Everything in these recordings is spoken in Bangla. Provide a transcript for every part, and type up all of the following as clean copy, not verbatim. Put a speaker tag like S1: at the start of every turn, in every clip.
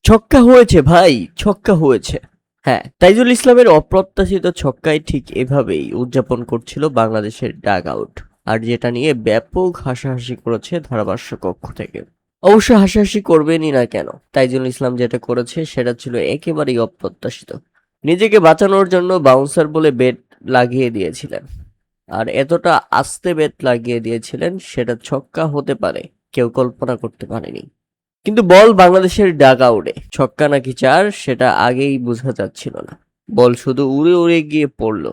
S1: ছক্কা হয়েছে ভাই, ছক্কা হয়েছে। হ্যাঁ, তাইজুল ইসলামের অপ্রত্যাশিত ছক্কায় ঠিক এভাবেই উদযাপন করছিল বাংলাদেশের ডাগ আউট, আর যেটা নিয়ে ব্যাপক হাসাহাসি করেছে ধারাভাষ্য কক্ষ থেকে। অবশ্য হাসাহাসি করবেনই না কেন, তাইজুল ইসলাম যেটা করেছে সেটা ছিল একেবারেই অপ্রত্যাশিত। নিজেকে বাঁচানোর জন্য বাউন্সার বলে বেট লাগিয়ে দিয়েছিলেন, আর এতটা আস্তে বেট লাগিয়ে দিয়েছিলেন সেটা ছক্কা হতে পারে কেউ কল্পনা করতে পারেনি। কিন্তু বল বাংলাদেশের ডাগ আউটে, ছক্কা নাকি চার সেটা আগেই বোঝা যাচ্ছিল না। বল শুধু উড়ে উড়ে গিয়ে পড়ল,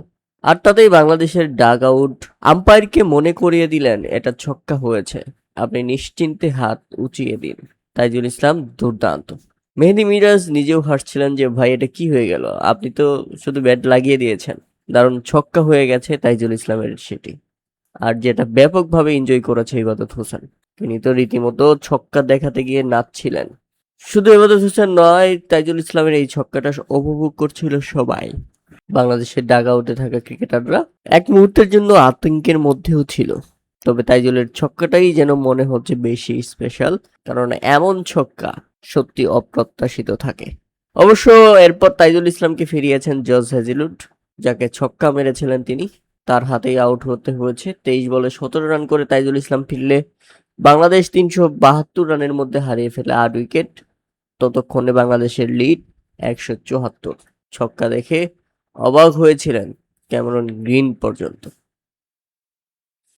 S1: আর তাতেই বাংলাদেশের ডাগ আউট আম্পায়ারকে মনে করিয়ে দিলেন এটা ছক্কা হয়েছে, আপনি নিশ্চিন্তে হাত উঁচিয়ে দিন। তাইজুল ইসলাম দুর্দান্ত। মেহেদী মিরাজ নিজেও হাসছিলেন যে ভাই এটা কি হয়ে গেল, আপনি তো শুধু ব্যাট লাগিয়ে দিয়েছেন। দারুণ ছক্কা হয়ে গেছে তাইজুল ইসলামের সেটি। আর যেটা ব্যাপকভাবে এনজয় করেছে ইবাদত হোসেন, তিনি তো রীতিমতো ছক্কা দেখাতে গিয়ে নাচছিলেন। শুধু ইবাদত হোসেন নয়, তাইজুল ইসলামের এই ছক্কাটা উপভোগ করছিল সবাই। বাংলাদেশের ডাগ আউটে থাকা ক্রিকেটাররা এক মুহূর্তের জন্য আতঙ্কের মধ্যেও ছিল। তবে তাইজুলের ছক্কাটাই যেন মনে হচ্ছে বেশি স্পেশাল, কারণ এমন ছক্কা সত্যি অপ্রত্যাশিত থাকে। অবশ্য এরপর তাইজুল ইসলামকে ফিরিয়েছেন জস হ্যাজিলুড, যাকে ছক্কা মেরেছিলেন তিনি। তার হাতেই আউট হতে হয়েছে। 23 বলে 17 রান করে তাইজুল ইসলাম ফিরলে বাংলাদেশ 372 রানের মধ্যে হারিয়ে ফেলে 8 উইকেট। ততক্ষণে বাংলাদেশের লিড 174। ছক্কা দেখে অবাক হয়েছিলেন ক্যামেরন গ্রিন পর্যন্ত।